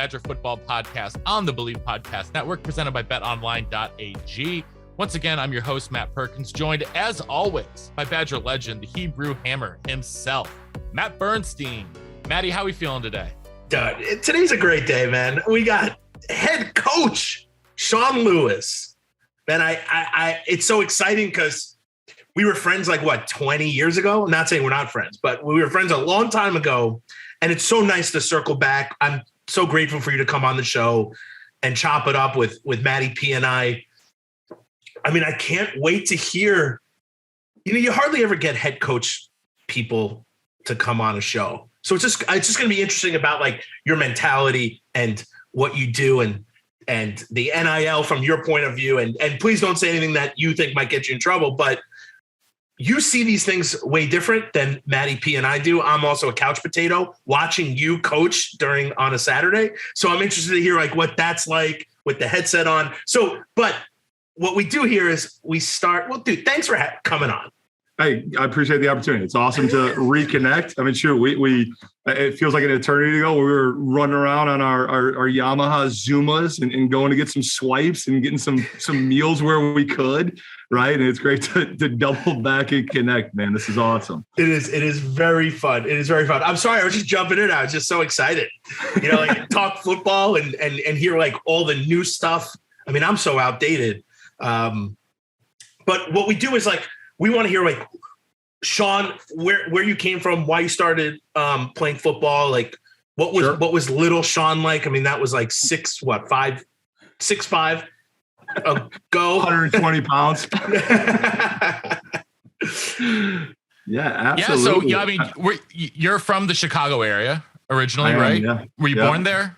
Badger Football Podcast on the Bleav Podcast Network, presented by betonline.ag. Once again, I'm your host, Matt Perkins, joined as always by Badger legend, the Hebrew Hammer himself, Matt Bernstein. Matty, how are we feeling today? Dude, today's a great day, man. We got head coach Sean Lewis. Man, I it's so exciting because we were friends 20 years ago? I'm not saying we're not friends, but we were friends a long time ago. And it's so nice to circle back. I'm so grateful for you to come on the show and chop it up with Matty P and I. I mean, I can't wait to hear, you hardly ever get head coach people to come on a show. So it's just going to be interesting about your mentality and what you do and the NIL from your point of view. And please don't say anything that you think might get you in trouble, but you see these things way different than Matty P and I do. I'm also a couch potato watching you coach on a Saturday. So I'm interested to hear what that's like with the headset on. So, but what we do here is we start. Well, dude, thanks for coming on. Hey, I appreciate the opportunity. It's awesome to reconnect. I mean, sure, we it feels like an eternity ago. We were running around on our Yamaha Zumas and going to get some swipes and getting some meals where we could, right? And it's great to double back and connect, man. This is awesome. It is very fun. It is very fun. I'm sorry, I was just jumping in. I was just so excited. Talk football and hear all the new stuff. I mean, I'm so outdated. But what we do is we want to hear Sean, where you came from, why you started playing football, what was little Sean like? I mean, that was 6'5" go 120 pounds. Yeah, absolutely. Yeah, so I mean, you're from the Chicago area originally, right? Yeah. Were you born there?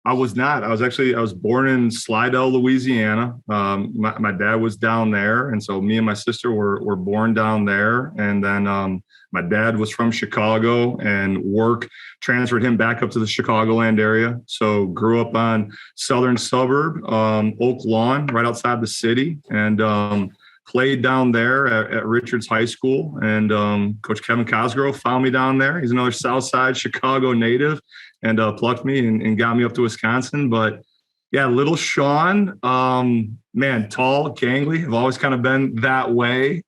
I was not. I was born in Slidell, Louisiana. My dad was down there. And so me and my sister were born down there. And then my dad was from Chicago, and work transferred him back up to the Chicagoland area. So grew up on southern suburb, Oak Lawn, right outside the city, and played down there at Richards High School. And Coach Kevin Cosgrove found me down there. He's another Southside Chicago native, and plucked me and got me up to Wisconsin. But yeah, little Sean, man, tall, gangly. I've always kind of been that way.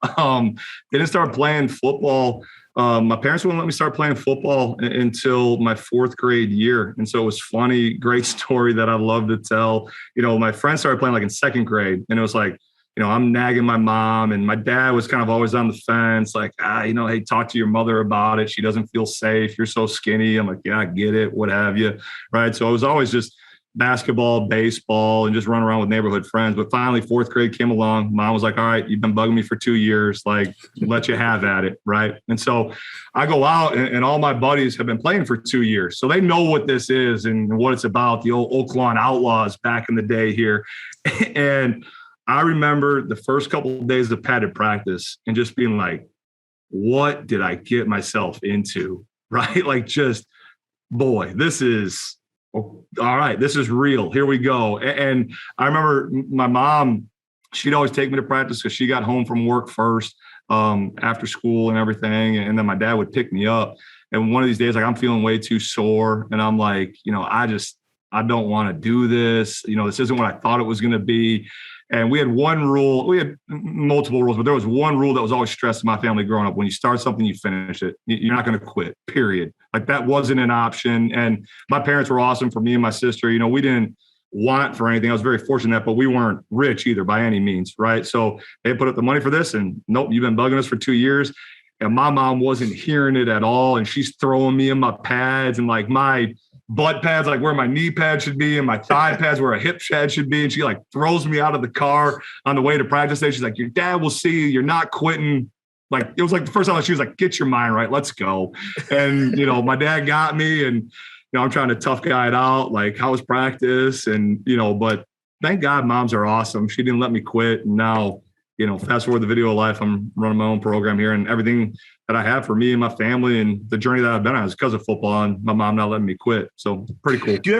Didn't start playing football. My parents wouldn't let me start playing football until my 4th grade year. And so it was funny, great story that I love to tell. My friends started playing in 2nd grade, and it was I'm nagging my mom, and my dad was kind of always on the fence, hey, talk to your mother about it. She doesn't feel safe. You're so skinny. I'm like, yeah, I get it. What have you? Right. So it was always just basketball, baseball, and just run around with neighborhood friends. But finally, 4th grade came along. Mom was like, all right, you've been bugging me for 2 years. Let you have at it. Right. And so I go out, and all my buddies have been playing for 2 years. So they know what this is and what it's about. The old Oak Lawn Outlaws back in the day here. And I remember the first couple of days of padded practice and just being like, what did I get myself into? Right? Boy, this is all right. This is real. Here we go. And I remember my mom, she'd always take me to practice because she got home from work first, after school and everything. And then my dad would pick me up. And one of these days, I'm feeling way too sore. And I'm like, I don't want to do this. This isn't what I thought it was going to be. And we had one rule. We had multiple rules, but there was one rule that was always stressed in my family growing up. When you start something, you finish it. You're not going to quit, period. That wasn't an option. And my parents were awesome for me and my sister. We didn't want for anything. I was very fortunate, but we weren't rich either by any means, right? So they put up the money for this, and nope, you've been bugging us for 2 years. And my mom wasn't hearing it at all. And she's throwing me in my pads, and my butt pads, where my knee pad should be, and my thigh pads where a hip pad should be. And she throws me out of the car on the way to practice day. She's like, your dad will see you. You're not quitting. It was the first time that she was like, get your mind right. Let's go. And, my dad got me, and, I'm trying to tough guy it out. How was practice? And, but thank God moms are awesome. She didn't let me quit. And now, fast forward the video of life, I'm running my own program here, and everything that I have for me and my family and the journey that I've been on is because of football and my mom not letting me quit. So pretty cool. Do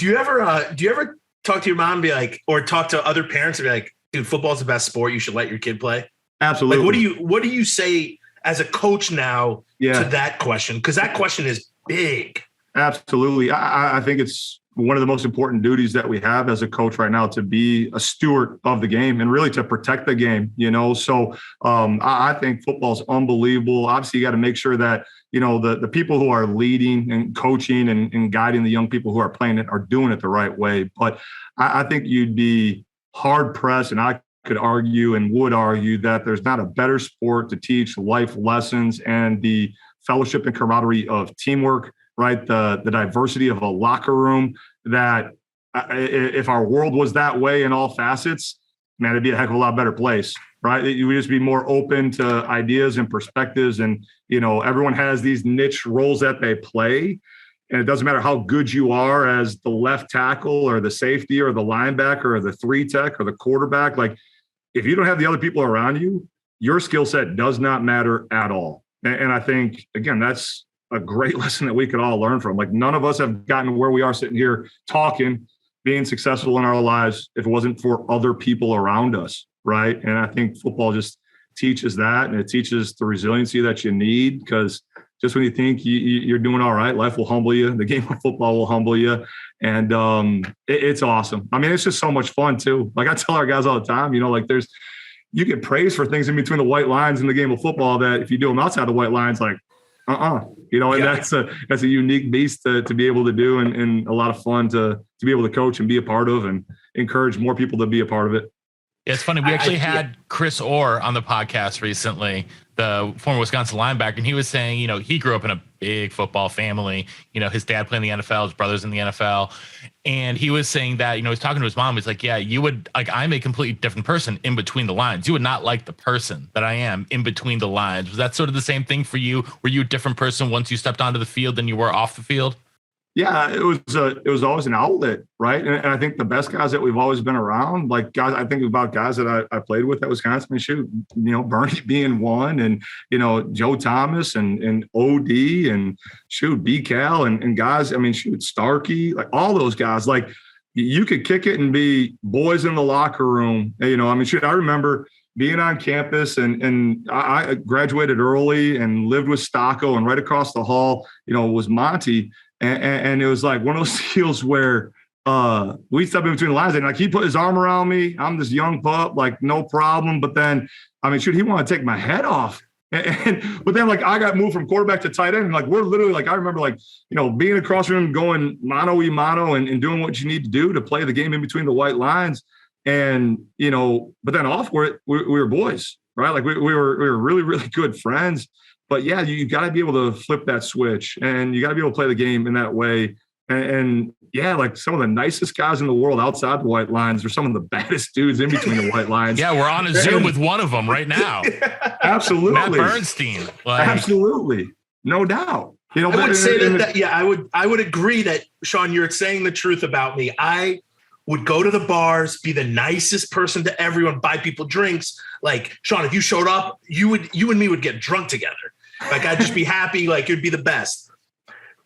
you ever talk to your mom and be like, or talk to other parents and be like, dude, football's the best sport. You should let your kid play? Absolutely. What do you say as a coach now to that question? Because that question is big. Absolutely. I think it's one of the most important duties that we have as a coach right now, to be a steward of the game and really to protect the game, So I think football is unbelievable. Obviously, you got to make sure that, the people who are leading and coaching and guiding the young people who are playing it are doing it the right way. But I think you'd be hard pressed, and I could argue and would argue that there's not a better sport to teach life lessons and the fellowship and camaraderie of teamwork, right? The diversity of a locker room, that if our world was that way in all facets, man, it'd be a heck of a lot better place, right? You would just be more open to ideas and perspectives. And, everyone has these niche roles that they play. And it doesn't matter how good you are as the left tackle or the safety or the linebacker or the 3 tech or the quarterback. Like, if you don't have the other people around you, your skill set does not matter at all. And I think, again, that's a great lesson that we could all learn from. Like, none of us have gotten where we are sitting here talking, being successful in our lives, if it wasn't for other people around us, right? And I think football just teaches that, and it teaches the resiliency that you need, because just when you think you're doing all right, life will humble you. The game of football will humble you. And it's awesome. I mean, it's just so much fun too. Like I tell our guys all the time, you get praised for things in between the white lines in the game of football that if you do them outside the white lines, like, and that's a unique beast to be able to do, and a lot of fun to be able to coach and be a part of, and encourage more people to be a part of it. It's funny. We actually had Chris Orr on the podcast recently, the former Wisconsin linebacker, and he was saying, he grew up in a big football family. His dad played in the NFL, his brother's in the NFL. And he was saying that, he's talking to his mom. He's like, yeah, you would, like, I'm a completely different person in between the lines. You would not like the person that I am in between the lines. Was that sort of the same thing for you? Were you a different person once you stepped onto the field than you were off the field? Yeah, it was always an outlet, right? And I think the best guys that we've always been around, like guys, I think about guys that I played with at Wisconsin. I mean, shoot, Bernie being one, and Joe Thomas and OD and shoot B Cal and guys. I mean, shoot Starkey, like all those guys. Like you could kick it and be boys in the locker room. I mean, shoot, I remember being on campus, and I graduated early and lived with Stocco, and right across the hall, was Monty. And it was like one of those deals where we stepped in between the lines, and like he put his arm around me. I'm this young pup, like no problem. But then, I mean, shoot, he wanted to take my head off. But then, like, I got moved from quarterback to tight end. And like, we're literally like, I remember like, being across from him, going mano-a-mano and doing what you need to do to play the game in between the white lines. And, but then off we were boys, right? Like we were really, really good friends. But yeah, you got to be able to flip that switch, and you got to be able to play the game in that way. And yeah, like some of the nicest guys in the world outside the white lines are some of the baddest dudes in between the white lines. Yeah, we're on a Zoom with one of them right now. Absolutely. Matt Bernstein. Absolutely. No doubt. I would say that I would agree that, Sean, you're saying the truth about me. I would go to the bars, be the nicest person to everyone, buy people drinks. Like, Sean, if you showed up, you and me would get drunk together. Like, I'd just be happy. Like, it'd be the best.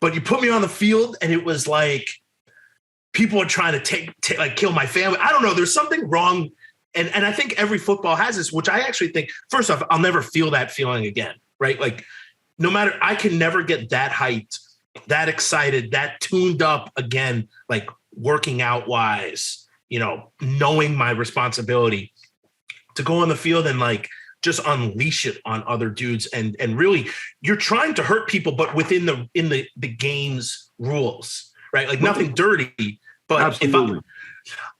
But you put me on the field, and it was like people are trying to kill my family. I don't know. There's something wrong. And I think every football has this, which I actually think, first off, I'll never feel that feeling again, right? Like, no matter, I can never get that hyped, that excited, that tuned up again, like working out wise, knowing my responsibility to go on the field and like just unleash it on other dudes. And really, you're trying to hurt people, but within the game's rules, right? Like nothing dirty, but absolutely.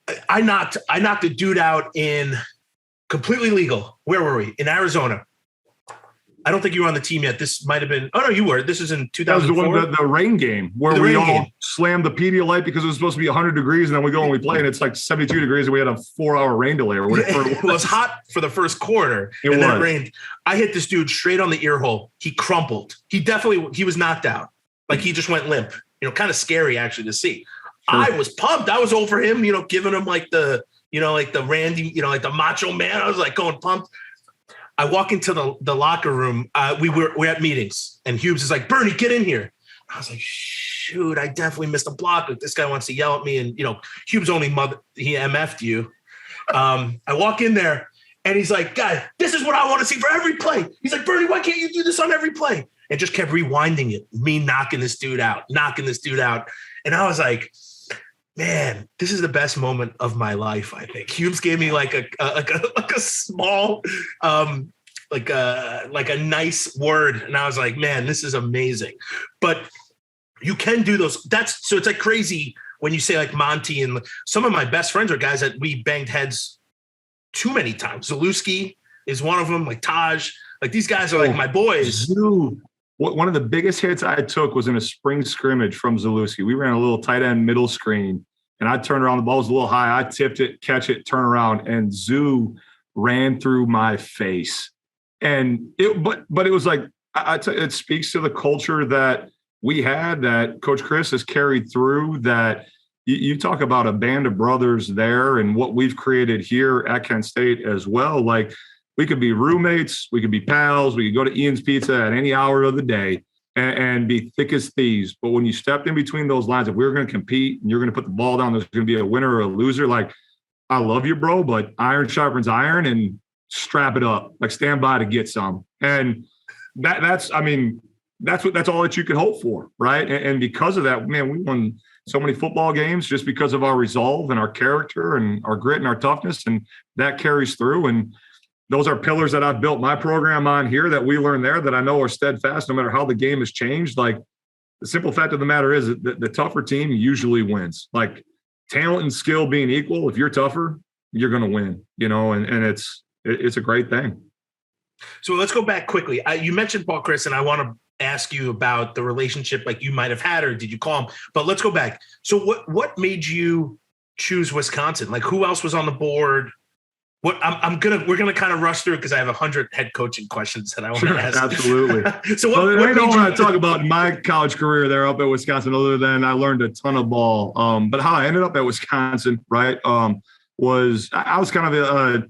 If I knocked a dude out in completely legal. Where were we? In Arizona. I don't think you were on the team yet. This might have been. Oh no, you were. This is in 2004. That was the rain game where we all slammed the Pedialyte because it was supposed to be 100 degrees, and then we go and we play, and it's like 72 degrees, and we had a 4-hour rain delay or whatever. It was hot for the first quarter, then it rained. I hit this dude straight on the ear hole. He crumpled. He was knocked out. Like he just went limp. Kind of scary actually to see. Sure. I was pumped. I was over him. Giving him like the Randy, like the macho man. I was like going pumped. I walk into the locker room. We're at meetings, and Hubes is like, "Bernie, get in here." I was like, "Shoot, I definitely missed a block. This guy wants to yell at me." And Hubes only he MF'd you. I walk in there, and he's like, "Guy, this is what I want to see for every play." He's like, "Bernie, why can't you do this on every play?" And just kept rewinding it, me knocking this dude out. And I was like, man, this is the best moment of my life. I think Humes gave me like a small, like a nice word, and I was like, man, this is amazing. But you can do those. So it's like crazy when you say like Monty, and some of my best friends are guys that we banged heads too many times. Zalewski is one of them. Like Taj, like these guys are like my boys. One of the biggest hits I took was in a spring scrimmage from Zalewski. We ran a little tight end middle screen, and I turned around. The ball was a little high. I tipped it, catch it, turn around, and Zoo ran through my face. And it was like, it speaks to the culture that we had, that Coach Chris has carried through, that you talk about a band of brothers there, and what we've created here at Kent State as well. Like, we could be roommates, we could be pals, we could go to Ian's Pizza at any hour of the day and be thick as thieves. But when you stepped in between those lines, if we were going to compete and you're going to put the ball down, there's going to be a winner or a loser. Like, I love you, bro, but iron sharpens iron, and strap it up. Like, stand by to get some. And that's all that you can hope for, right? And because of that, man, we won so many football games just because of our resolve and our character and our grit and our toughness, and that carries through. And those are pillars that I've built my program on here, that we learned there, that I know are steadfast no matter how the game has changed. Like, the simple fact of the matter is that the tougher team usually wins. Like, talent and skill being equal, if you're tougher, you're going to win, and it's a great thing. So let's go back quickly. You mentioned Paul Chris, and I want to ask you about the relationship like you might have had, or did you call him? But let's go back. So what made you choose Wisconsin? Like, who else was on the board? We're gonna kind of rush through it because I have 100 head coaching questions that I want to ask. Absolutely. So I don't want to talk about my college career there up at Wisconsin, other than I learned a ton of ball. But how I ended up at Wisconsin, right, was I was kind of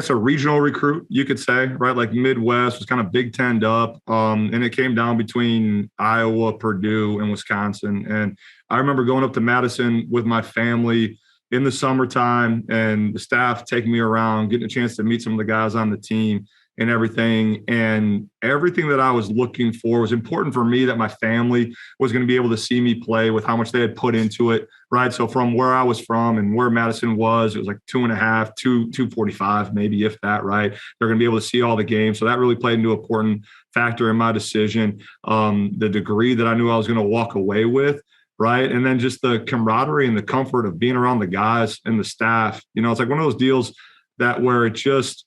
a regional recruit, you could say, right? Like, Midwest, was kind of Big Ten up, and it came down between Iowa, Purdue, and Wisconsin. And I remember going up to Madison with my family in the summertime, and the staff taking me around, getting a chance to meet some of the guys on the team and everything. And everything that I was looking for was important for me, that my family was going to be able to see me play with how much they had put into it, right? So from where I was from and where Madison was, it was like 2.5, 245, maybe, if that, right? They're going to be able to see all the games. So that really played into an important factor in my decision. The degree that I knew I was going to walk away with, right? And then just the camaraderie and the comfort of being around the guys and the staff. It's like one of those deals that where it just,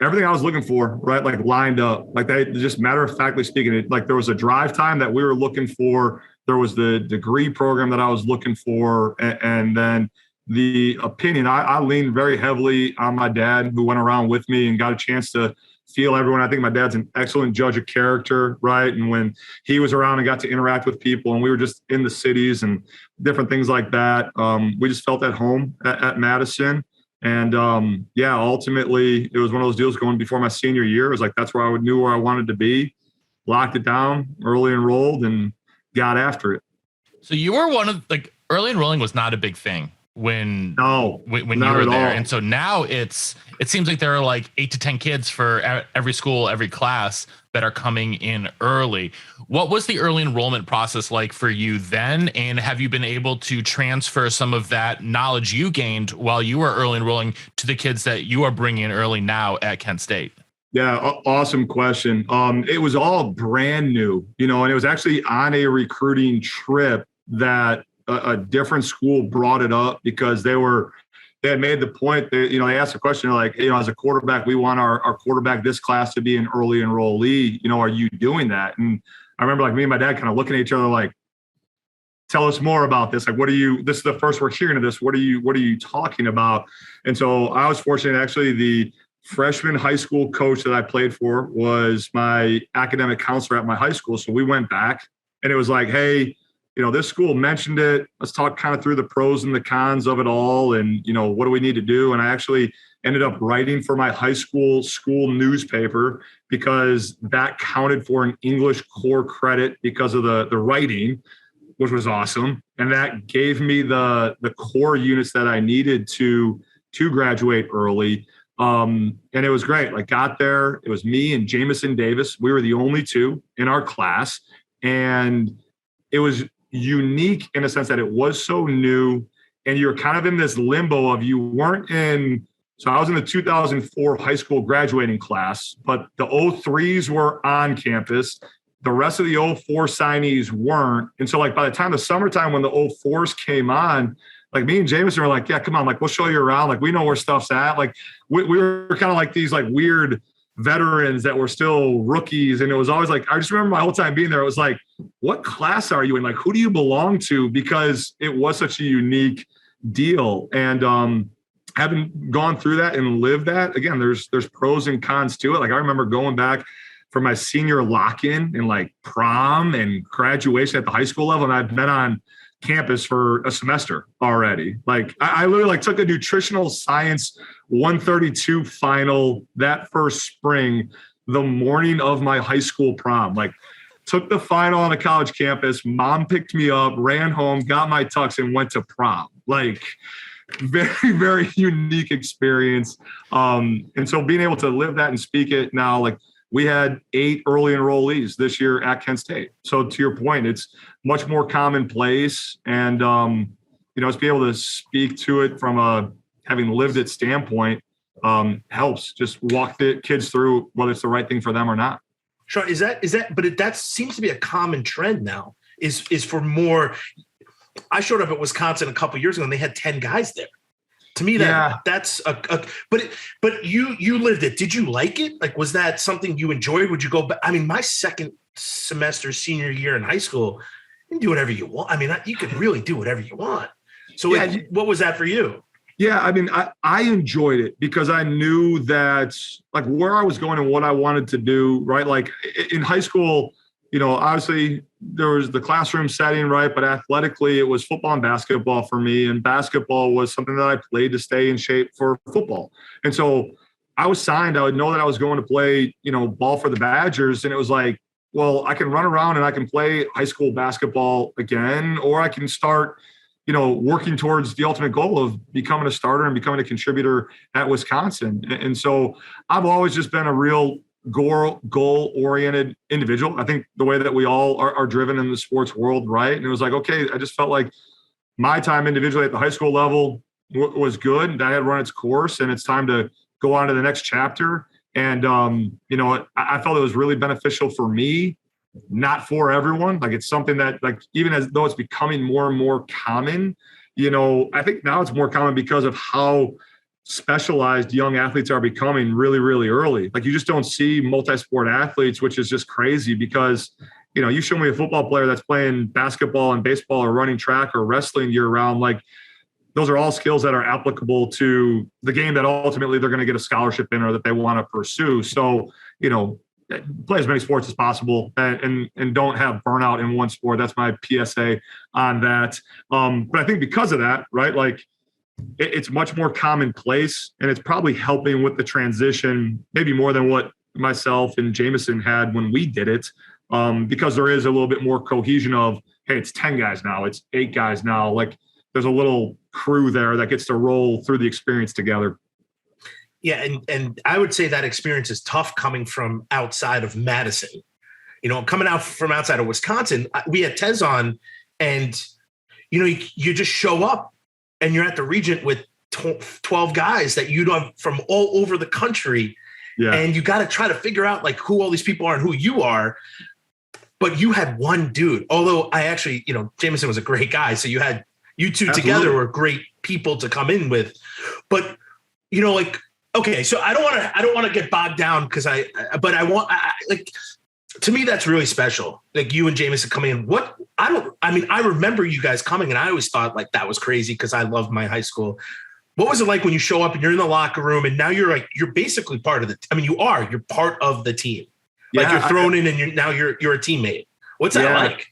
everything I was looking for, right, like, lined up. Like, they just, matter of factly speaking, like, there was a drive time that we were looking for. There was the degree program that I was looking for. And then the opinion, I leaned very heavily on my dad, who went around with me and got a chance to feel everyone. I think my dad's an excellent judge of character, right? And when he was around and got to interact with people, and we were just in the cities and different things like that, we just felt at home at Madison. And ultimately, it was one of those deals going before my senior year. It was like, that's where I knew where I wanted to be, locked it down, early enrolled, and got after it. So you were early enrolling was not a big thing when you were there. And so now it seems like there are like 8 to 10 kids for every school, every class that are coming in early. What was the early enrollment process like for you then? And have you been able to transfer some of that knowledge you gained while you were early enrolling to the kids that you are bringing in early now at Kent State? Yeah, awesome question. It was all brand new, and it was actually on a recruiting trip that a different school brought it up, because they had made the point that, they asked a question like, as a quarterback, we want our quarterback this class to be an early enrollee. Are you doing that? And I remember, like, me and my dad kind of looking at each other like, tell us more about this. Like, this is the first we're hearing of this. What are you talking about? And so I was fortunate, actually, the freshman high school coach that I played for was my academic counselor at my high school. So we went back, and it was like, hey, this school mentioned it. Let's talk kind of through the pros and the cons of it all. And, what do we need to do? And I actually ended up writing for my high school newspaper, because that counted for an English core credit because of the writing, which was awesome. And that gave me the core units that I needed to graduate early. And it was great. Like, got there, it was me and Jamison Davis. We were the only two in our class. And it was unique in a sense that it was so new. and you're kind of in this limbo of you weren't in. So I was in the 2004 high school graduating class, but the 03s were on campus. The rest of the 04 signees weren't. And so like by the time the summertime when the 04s came on, like me and Jameson were like, yeah, come on, like we'll show you around. Like we know where stuff's at. Like we were kind of like these like weird veterans that were still rookies. And it was always like, I just remember my whole time being there. It was like, what class are you in? Like, who do you belong to? Because it was such a unique deal. And having gone through that and lived that, again, there's pros and cons to it. Like I remember going back for my senior lock-in and like prom and graduation at the high school level. And I've been on campus for a semester already. Like I literally like took a nutritional science 132 final that first spring, the morning of my high school prom. Like took the final on a college campus. Mom picked me up, ran home, got my tux, and went to prom. Like very, very unique experience. And so being able to live that and speak it now, like we had 8 early enrollees this year at Kent State. So to your point, it's much more commonplace. And, just being able to speak to it from a having lived it standpoint helps just walk the kids through whether it's the right thing for them or not. Sean, that seems to be a common trend now is for more. I showed up at Wisconsin a couple of years ago and they had 10 guys there. To me, that's but you lived it. Did you like it? Like, was that something you enjoyed? Would you go back? I mean, my second semester, senior year in high school, you can do whatever you want. I mean, you could really do whatever you want. So what was that for you? Yeah, I mean, I enjoyed it because I knew that like where I was going and what I wanted to do, right? Like in high school, obviously there was the classroom setting, right? But athletically, it was football and basketball for me. And basketball was something that I played to stay in shape for football. And so I was signed. I would know that I was going to play, ball for the Badgers. And it was like, well, I can run around and I can play high school basketball again, or I can start, working towards the ultimate goal of becoming a starter and becoming a contributor at Wisconsin. And so I've always just been a real goal-oriented individual. I think the way that we all are driven in the sports world, right? And it was like, okay, I just felt like my time individually at the high school level was good. That had run its course, and it's time to go on to the next chapter. And, I felt it was really beneficial for me, not for everyone. Like it's something that like, even as though it's becoming more and more common, I think now it's more common because of how specialized young athletes are becoming really, really early. Like you just don't see multi-sport athletes, which is just crazy because, you show me a football player that's playing basketball and baseball or running track or wrestling year round. Like those are all skills that are applicable to the game that ultimately they're going to get a scholarship in or that they want to pursue. So, play as many sports as possible and don't have burnout in one sport. That's my PSA on that. But I think because of that, right, like it's much more commonplace and it's probably helping with the transition, maybe more than what myself and Jameson had when we did it, because there is a little bit more cohesion of, hey, it's 10 guys now, it's 8 guys now. Like there's a little crew there that gets to roll through the experience together. Yeah, and I would say that experience is tough coming from outside of Madison. Coming out from outside of Wisconsin, we had Tez on, and you just show up and you're at the Regent with 12 guys that you know from all over the country, and you got to try to figure out like who all these people are and who you are. But you had one dude. Although I actually, Jameson was a great guy, so you two Absolutely. Together were great people to come in with, but okay, so I don't want to get bogged down because I to me that's really special. Like you and Jameson coming in. I remember you guys coming, and I always thought like that was crazy because I loved my high school. What was it like when you show up and you're in the locker room and now you're basically part of you're part of the team. Like you're thrown in and you're a teammate. What's that like?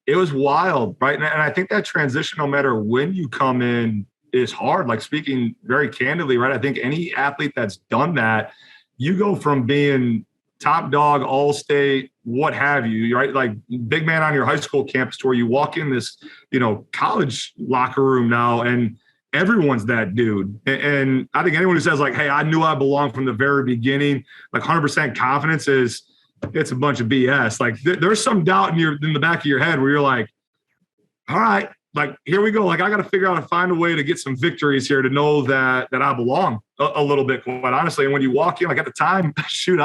It was wild, right? And I think that transition, no matter when you come in, is hard. Like speaking very candidly, right? I think any athlete that's done that, you go from being top dog, all state, what have you, right? Like big man on your high school campus to where you walk in this, college locker room now and everyone's that dude. And I think anyone who says like, hey, I knew I belonged from the very beginning, like 100% confidence it's a bunch of BS. Like there's some doubt in the back of your head where you're like, all right, like, here we go. Like, I got to figure out how to find a way to get some victories here to know that I belong a little bit, quite honestly. And when you walk in, like at the time, shoot,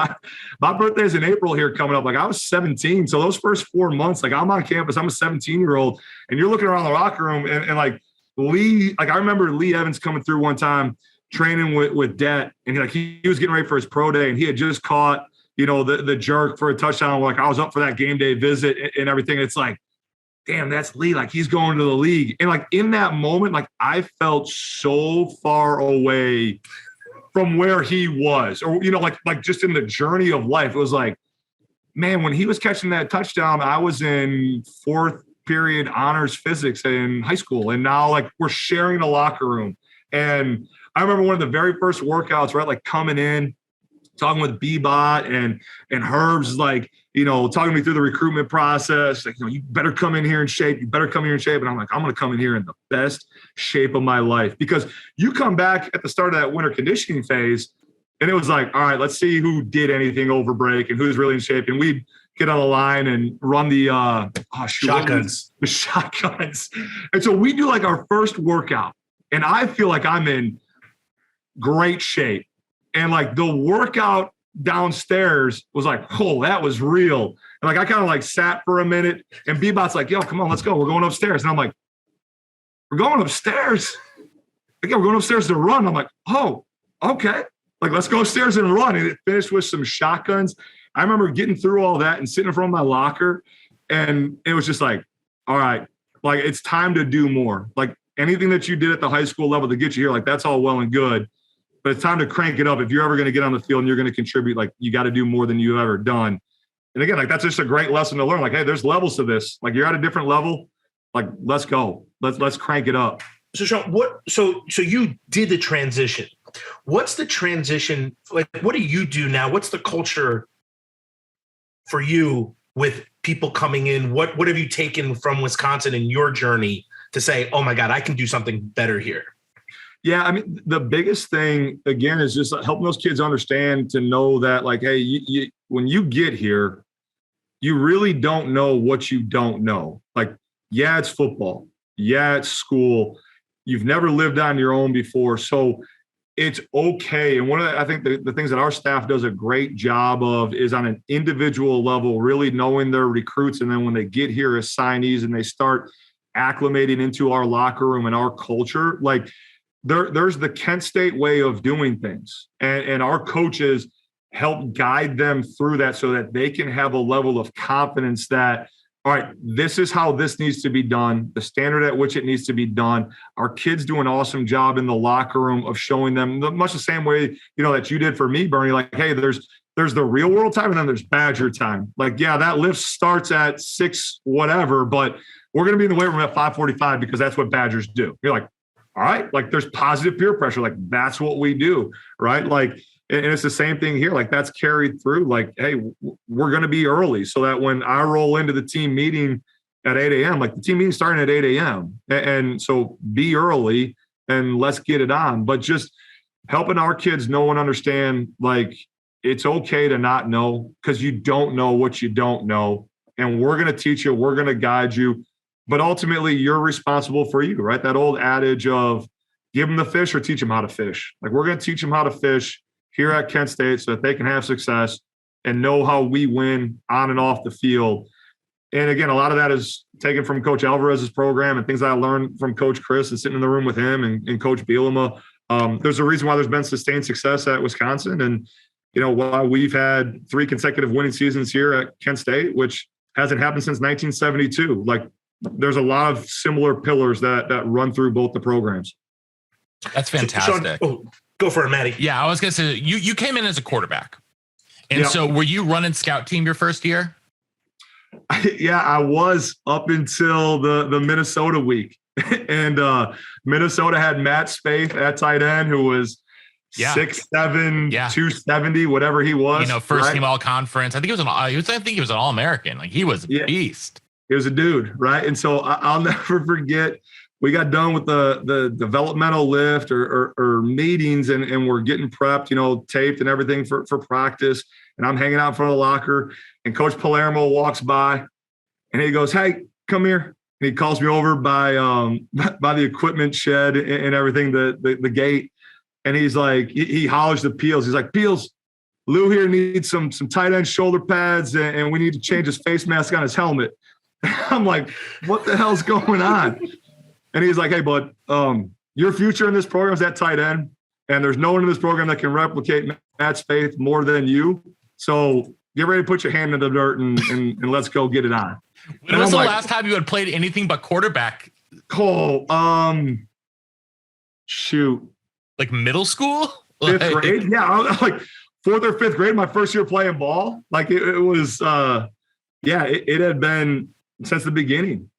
my birthday's in April here coming up. Like, I was 17. So those first 4 months, like, I'm on campus, I'm a 17-year-old, and you're looking around the locker room and like Lee, like I remember Lee Evans coming through one time training with Det, and he was getting ready for his pro day, and he had just caught, the jerk for a touchdown. Like, I was up for that game day visit and everything. It's like, damn, that's Lee. Like, he's going to the league. And like in that moment, like I felt so far away from where he was, or, like just in the journey of life. It was like, man, when he was catching that touchdown, I was in fourth period honors physics in high school. And now like we're sharing a locker room. And I remember one of the very first workouts, right? Like coming in, talking with Bebot and Herb's, like, talking me through the recruitment process. Like, you better come in here in shape. You better come here in shape. And I'm like, I'm going to come in here in the best shape of my life, because you come back at the start of that winter conditioning phase and it was like, all right, let's see who did anything over break and who's really in shape. And we get on the line and run the shotguns. The shotguns. And so we do like our first workout, and I feel like I'm in great shape. And like the workout downstairs was like, oh, that was real. And like I kind of like sat for a minute, and Bebot's like, yo, come on, let's go. We're going upstairs. And I'm like, we're going upstairs? Like, yeah, we're going upstairs to run. I'm like, oh, okay. Like, let's go upstairs and run. And it finished with some shotguns. I remember getting through all that and sitting in front of my locker, and it was just like, all right, like it's time to do more. Like anything that you did at the high school level to get you here, like that's all well and good, but it's time to crank it up. If you're ever going to get on the field and you're going to contribute, like you got to do more than you've ever done. And again, like that's just a great lesson to learn. Like, hey, there's levels to this. Like, you're at a different level. Like, let's go. Let's crank it up. So Sean, so you did the transition. What's the transition? Like, what do you do now? What's the culture for you with people coming in? What have you taken from Wisconsin in your journey to say, oh my God, I can do something better here? Yeah, I mean, the biggest thing, again, is just helping those kids understand, to know that, like, hey, you when you get here, you really don't know what you don't know. Like, yeah, it's football. Yeah, it's school. You've never lived on your own before. So it's okay. And one of the, I think the things that our staff does a great job of is on an individual level, really knowing their recruits. And then when they get here as signees and they start acclimating into our locker room and our culture, like there's the Kent State way of doing things. And our coaches help guide them through that so that they can have a level of confidence that, all right, this is how this needs to be done, the standard at which it needs to be done. Our kids do an awesome job in the locker room of showing them much the same way, that you did for me, Bernie. Like, hey, there's the real world time and then there's Badger time. Like, yeah, that lift starts at 6 whatever, but we're going to be in the weight room at 5:45 because that's what Badgers do. You're like, all right, like there's positive peer pressure. Like, that's what we do, right? Like, and it's the same thing here. Like, that's carried through. Like, hey, we're going to be early so that when I roll into the team meeting at 8 a.m., like the team meeting starting at 8 a.m. And so be early and let's get it on. But just helping our kids know and understand, like, it's okay to not know because you don't know what you don't know. And we're going to teach you, we're going to guide you. But ultimately, you're responsible for you, right? That old adage of give them the fish or teach them how to fish. Like, we're going to teach them how to fish here at Kent State so that they can have success and know how we win on and off the field. And again, a lot of that is taken from Coach Alvarez's program and things I learned from Coach Chris and sitting in the room with him and Coach Bielema. There's a reason why there's been sustained success at Wisconsin. And, while we've had 3 consecutive winning seasons here at Kent State, which hasn't happened since 1972, like there's a lot of similar pillars that run through both the programs. That's fantastic. Go for it, Matty. Yeah, I was going to say, you came in as a quarterback. And Yep. So were you running scout team your first year? Yeah, I was up until the Minnesota week. And Minnesota had Matt Spaeth at tight end, who was 6'7", 270, whatever he was. First team all conference. I think he was an All-American. Like, he was a beast. He was a dude, right? And so I'll never forget, we got done with the developmental lift or meetings and we're getting prepped, taped and everything for practice. And I'm hanging out in front of the locker and Coach Palermo walks by and he goes, hey, come here. he calls me over by the equipment shed and everything, the gate. And he's like, he hollers to Peels. He's like, Peels, Lou here needs some tight end shoulder pads, and we need to change his face mask on his helmet. I'm like, what the hell's going on? And he's like, hey, bud, your future in this program is at tight end, and there's no one in this program that can replicate Matt's faith more than you. So get ready to put your hand in the dirt and let's go get it on. When was the last time you had played anything but quarterback? Shoot. Like middle school? Fifth grade? Yeah, I was like fourth or fifth grade, my first year playing ball. Like it was, it had been since the beginning.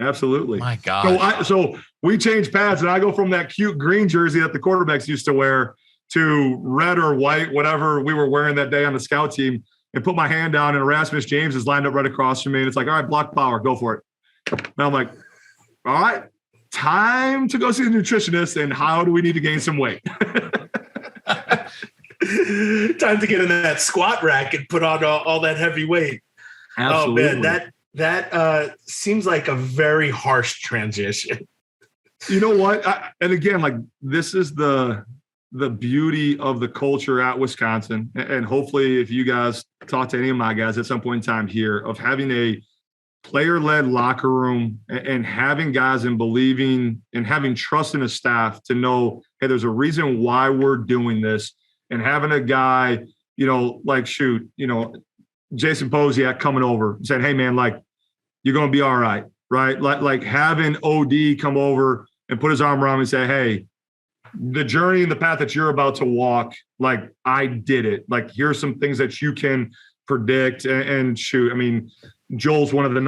Absolutely. My God. So we changed pads, and I go from that cute green jersey that the quarterbacks used to wear to red or white, whatever we were wearing that day on the scout team, and put my hand down, and Erasmus James is lined up right across from me. And it's like, all right, block power, go for it. And I'm like, all right, time to go see the nutritionist, and how do we need to gain some weight? Time to get in that squat rack and put on all that heavy weight. Absolutely. Oh man, that seems like a very harsh transition. You know what? And again, like this is the beauty of the culture at Wisconsin. And hopefully if you guys talk to any of my guys at some point in time here, of having a player-led locker room and having guys and believing and having trust in the staff to know, hey, there's a reason why we're doing this. And having a guy, Jason Posiak coming over and saying, hey man, like you're going to be all right. Right. Like having OD come over and put his arm around me and say, hey, the journey and the path that you're about to walk, like I did it. Like here's some things that you can predict and shoot. I mean, Joel Nelson is one of the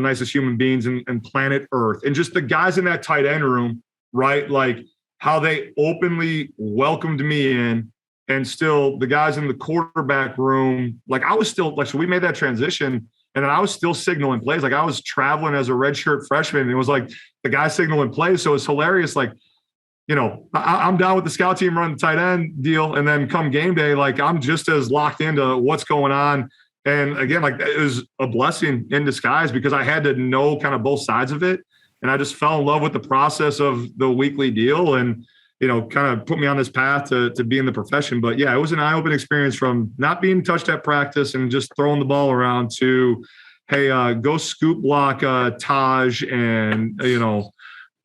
nicest human beings in planet Earth. And just the guys in that tight end room, right? Like how they openly welcomed me in, and still the guys in the quarterback room, like I was still like, so we made that transition, and then I was still signaling plays. Like I was traveling as a redshirt freshman, and it was like the guy signaling plays. So it's hilarious. Like, I'm down with the scout team running the tight end deal. And then come game day, like I'm just as locked into what's going on. And again, like it was a blessing in disguise because I had to know kind of both sides of it. And I just fell in love with the process of the weekly deal and, kind of put me on this path to be in the profession. But yeah, it was an eye-opening experience from not being touched at practice and just throwing the ball around to, hey, go scoop block Taj and,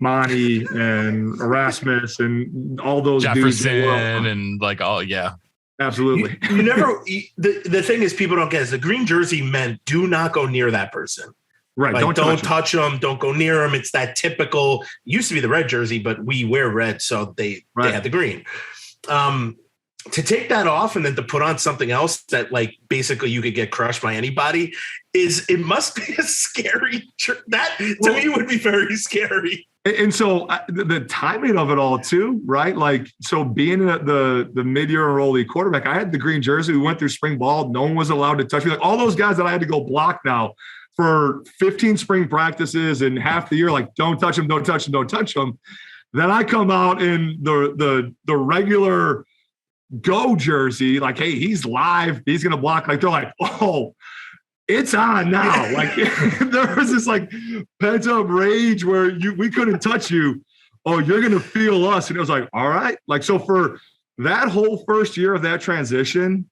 Monty and Erasmus and all those Jefferson dudes. And like, oh yeah, absolutely. You never, the thing is people don't get is the green jersey men do not go near that person. Right. Like, don't touch them. Don't go near them. It's that typical, used to be the red jersey, but we wear red. So they had the green. To take that off and then to put on something else that like basically you could get crushed by anybody it must be a scary, that to me would be very scary. And so the timing of it all too, right? Like, so being the mid-year enrollee quarterback, I had the green jersey. We went through spring ball. No one was allowed to touch me. Like all those guys that I had to go block now for 15 spring practices and half the year, like don't touch them, don't touch them, don't touch them. Then I come out in the regular go jersey, like, hey, he's live. He's going to block. Like, they're like, oh, it's on now. Like there was this like pent up rage where we couldn't touch you. Oh, you're going to feel us. And it was like, all right. Like, so for that whole first year of that transition,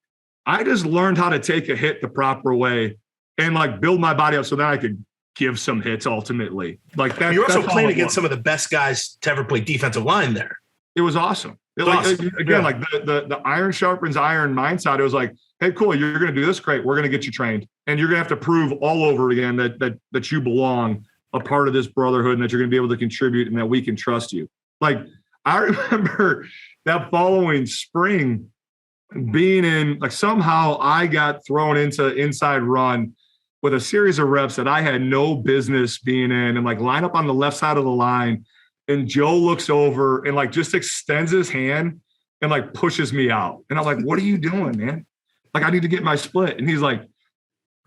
I just learned how to take a hit the proper way and like build my body up so that I could give some hits ultimately. Like that. You're also playing against some of the best guys to ever play defensive line there. It was awesome. Like the iron sharpens iron mindset. It was like, hey, cool, you're going to do this. Great. We're going to get you trained. And you're going to have to prove all over again that you belong a part of this brotherhood and that you're going to be able to contribute and that we can trust you. Like I remember that following spring being in, like somehow I got thrown into inside run with a series of reps that I had no business being in and like line up on the left side of the line. And Joe looks over and like just extends his hand and like pushes me out. And I'm like, what are you doing, man? Like, I need to get my split. And he's like,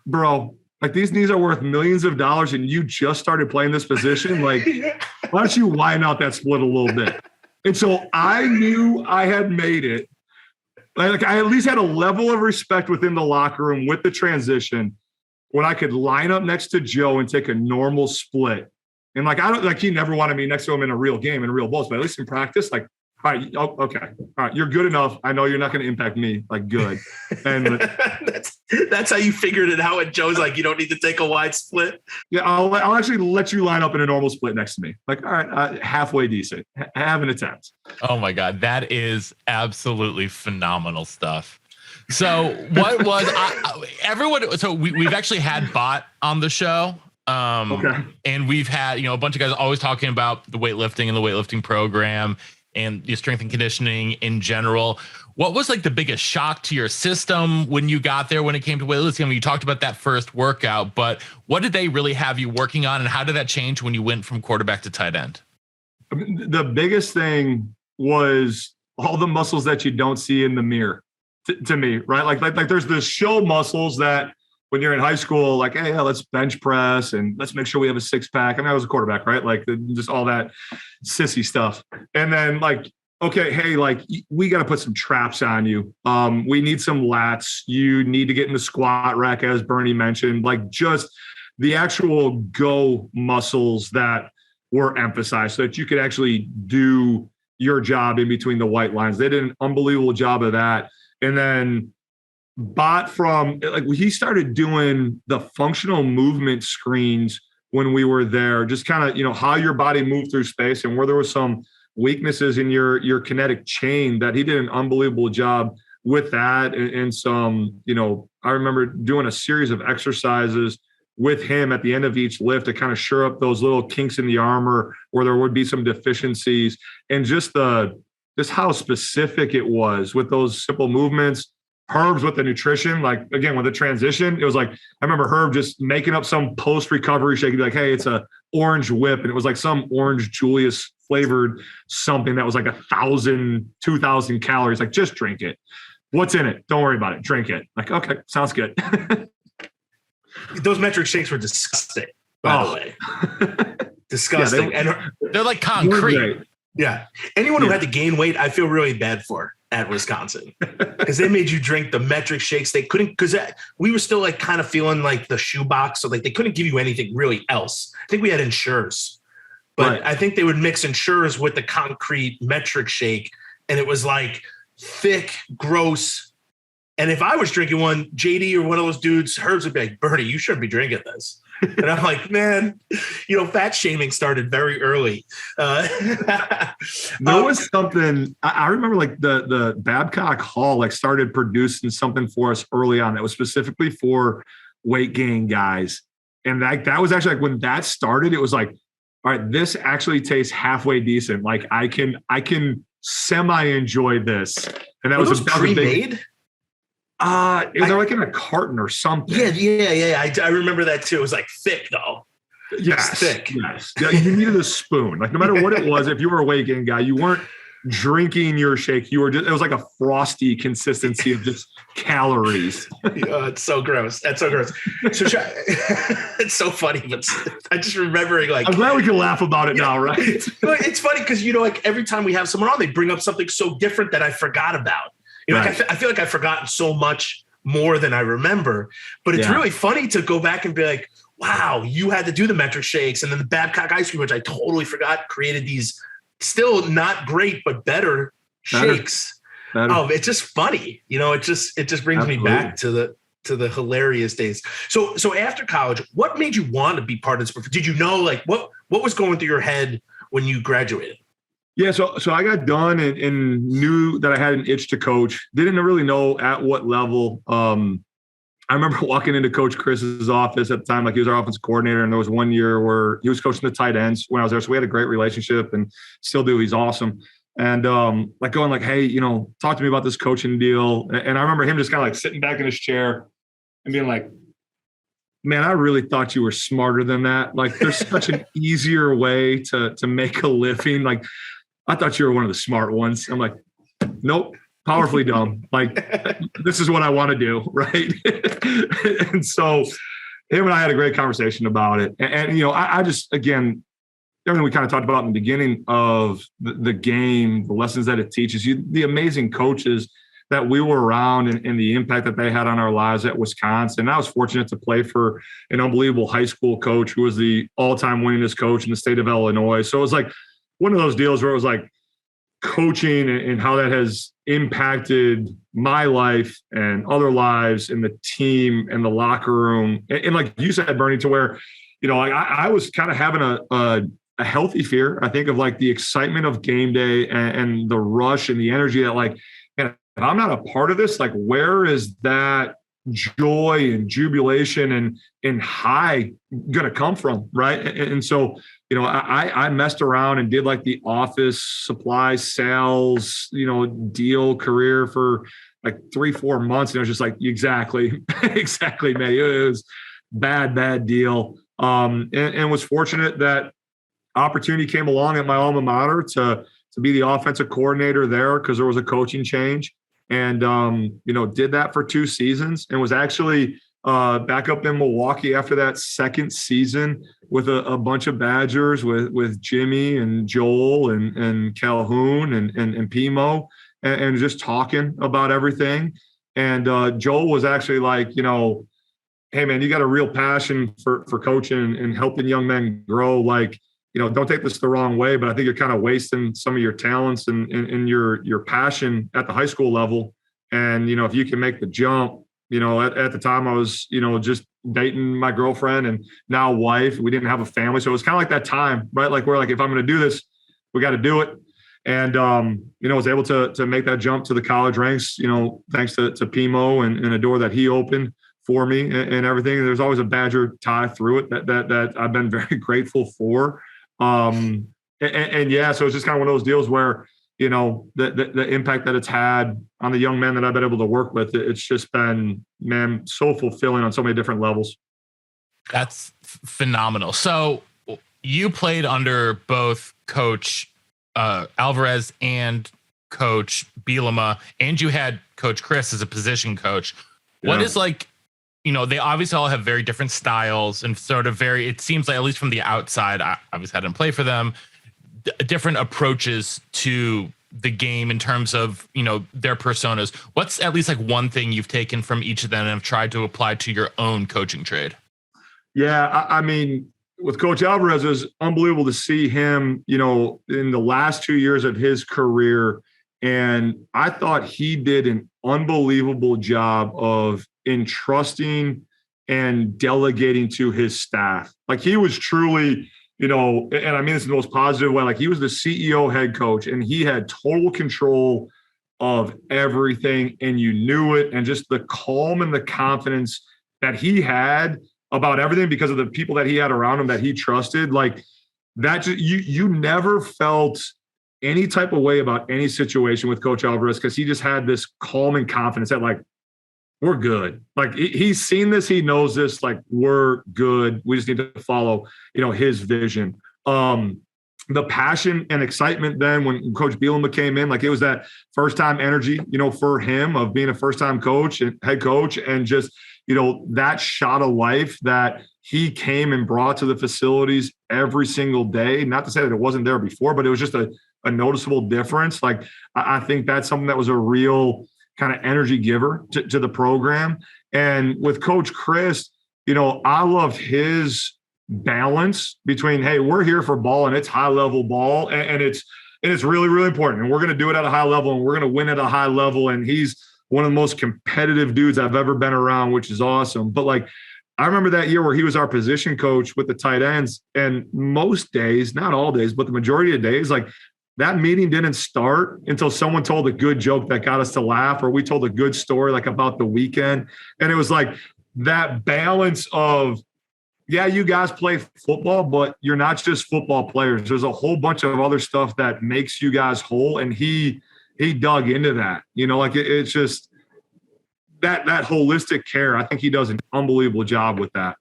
bro, like these knees are worth millions of dollars and you just started playing this position. Like, why don't you widen out that split a little bit? And so I knew I had made it. Like I at least had a level of respect within the locker room with the transition. when I could line up next to Joe and take a normal split. And like, I don't like, he never wanted me next to him in a real game, in real balls, but at least in practice, like, all right, okay, all right, you're good enough. I know you're not going to impact me. Like, good. And that's how you figured it out. And Joe's like, you don't need to take a wide split. Yeah, I'll actually let you line up in a normal split next to me. Like, all right, halfway decent. Have an attempt. Oh my God, that is absolutely phenomenal stuff. So what was everyone? So we've actually had Bot on the show. Okay. And we've had, a bunch of guys always talking about the weightlifting and the weightlifting program and your strength and conditioning in general. What was like the biggest shock to your system when you got there, when it came to weightlifting? I mean, you talked about that first workout, but what did they really have you working on, and how did that change when you went from quarterback to tight end? I mean, the biggest thing was all the muscles that you don't see in the mirror to me, right? Like there's the show muscles that when you're in high school, like, hey, yeah, let's bench press and let's make sure we have a six pack. I mean, I was a quarterback, right? Like just all that sissy stuff. And then like, okay, hey, like we got to put some traps on you. We need some lats. You need to get in the squat rack, as Bernie mentioned, like just the actual go muscles that were emphasized so that you could actually do your job in between the white lines. They did an unbelievable job of that. And then Bot he started doing the functional movement screens when we were there, just kind of, how your body moved through space and where there was some weaknesses in your kinetic chain, that he did an unbelievable job with that. And some, I remember doing a series of exercises with him at the end of each lift to kind of shore up those little kinks in the armor where there would be some deficiencies, and just how specific it was with those simple movements. Herb's with the nutrition, like again, with the transition, it was like, I remember Herb just making up some post-recovery shake. He'd be like, hey, it's a orange whip. And it was like some orange Julius flavored something that was like 1,000, 2,000 calories. Like, just drink it. What's in it? Don't worry about it. Drink it. Like, okay, sounds good. Those metric shakes were disgusting, by the way. Disgusting. Yeah, they're like concrete. Yeah. Anyone who had to gain weight, I feel really bad for at Wisconsin, because they made you drink the metric shakes. They couldn't, because we were still like kind of feeling like the shoebox. So like they couldn't give you anything really else. I think we had Ensures, but right. I think they would mix Ensures with the concrete metric shake. And it was like thick, gross. And if I was drinking one, JD or one of those dudes, Herbs would be like, Bernie, you shouldn't be drinking this. And I'm like, man, fat shaming started very early. There was something, I remember like the Babcock Hall like started producing something for us early on that was specifically for weight gain guys. And that was actually like when that started, it was like, all right, this actually tastes halfway decent. Like I can semi enjoy this. And that was pre-made? It was like in a carton or something. Yeah. I remember that too. It was like thick though. Yes. Thick. Yes. Yeah, you needed a spoon. Like no matter what it was, if you were a weight gain guy, you weren't drinking your shake. You were just, it was like a frosty consistency of just calories. It's so gross. That's so gross. So it's so funny, but I just remembering like, I'm glad we can laugh about it now, right? It's funny because, like every time we have someone on, they bring up something so different that I forgot about. Right. Like I feel like I've forgotten so much more than I remember, but it's really funny to go back and be like, wow, you had to do the metric shakes. And then the Babcock ice cream, which I totally forgot, created these still not great, but better shakes. Oh, it's just funny. It just brings me back to the hilarious days. So after college, what made you want to be part of this? Did you know like what was going through your head when you graduated? Yeah, so I got done and knew that I had an itch to coach. Didn't really know at what level. I remember walking into Coach Chris's office at the time, like he was our offensive coordinator, and there was one year where he was coaching the tight ends when I was there. So we had a great relationship and still do. He's awesome. And like going like, hey, talk to me about this coaching deal. And I remember him just kind of like sitting back in his chair and being like, man, I really thought you were smarter than that. Like there's such an easier way to make a living. Like I thought you were one of the smart ones. I'm like, nope, powerfully dumb. Like this is what I want to do. Right. And so him and I had a great conversation about it. And I just, again, everything we kind of talked about in the beginning of the game, the lessons that it teaches you, the amazing coaches that we were around and the impact that they had on our lives at Wisconsin. I was fortunate to play for an unbelievable high school coach who was the all-time winningest coach in the state of Illinois. So it was like one of those deals where it was like coaching and how that has impacted my life and other lives and the team and the locker room. And like you said, Bernie, to where, like I was kind of having a healthy fear, I think, of like the excitement of game day and the rush and the energy that like, man, if I'm not a part of this, like where is that joy and jubilation and high going to come from? Right. And so, I messed around and did like the office supply sales, deal career for like 3-4 months. And it was just like, exactly, man. It was bad deal. And was fortunate that opportunity came along at my alma mater to be the offensive coordinator there because there was a coaching change. And, did that for 2 seasons and was actually back up in Milwaukee after that second season with a bunch of Badgers with Jimmy and Joel and Calhoun and Pimo and just talking about everything. And Joel was actually like, hey, man, you got a real passion for coaching and helping young men grow. Like, don't take this the wrong way, but I think you're kind of wasting some of your talents and your passion at the high school level. And, if you can make the jump, at the time I was, just dating my girlfriend and now wife. We didn't have a family. So it was kind of like that time, right? Like we're like, if I'm going to do this, we got to do it. And, was able to make that jump to the college ranks, thanks to Pimo and a door that he opened for me and everything. There's always a Badger tie through it that I've been very grateful for. And yeah, so it's just kind of one of those deals where, the impact that it's had on the young men that I've been able to work with, it's just been, man, so fulfilling on so many different levels. That's phenomenal. So you played under both Coach Alvarez and Coach Bielema, and you had Coach Chris as a position coach. What is like, they obviously all have very different styles and sort of it seems like, at least from the outside, I obviously hadn't played for them, different approaches to the game in terms of, their personas. What's at least like one thing you've taken from each of them and have tried to apply to your own coaching trade? Yeah. I mean, with Coach Alvarez, it was unbelievable to see him, in the last 2 years of his career. And I thought he did an unbelievable job of entrusting and delegating to his staff. Like he was truly, and I mean this in the most positive way, like he was the CEO head coach and he had total control of everything and you knew it. And just the calm and the confidence that he had about everything because of the people that he had around him that he trusted, like that, you never felt any type of way about any situation with Coach Alvarez because he just had this calm and confidence that like, we're good. Like he's seen this, he knows this, like we're good. We just need to follow, his vision. The passion and excitement then when Coach Bielema came in, like it was that first time energy, for him of being a first time coach and head coach and just, that shot of life that he came and brought to the facilities every single day. Not to say that it wasn't there before, but it was just a noticeable difference. Like I think that's something that was a real kind of energy giver to the program. And with Coach Chris, I loved his balance between, hey, we're here for ball and it's high level ball and it's really, really important. And we're going to do it at a high level and we're going to win at a high level. And he's one of the most competitive dudes I've ever been around, which is awesome. But like, I remember that year where he was our position coach with the tight ends and most days, not all days, but the majority of days, like that meeting didn't start until someone told a good joke that got us to laugh, or we told a good story like about the weekend. And it was like that balance of, yeah, you guys play football, but you're not just football players. There's a whole bunch of other stuff that makes you guys whole. And he dug into that, like it's just that holistic care. I think he does an unbelievable job with that.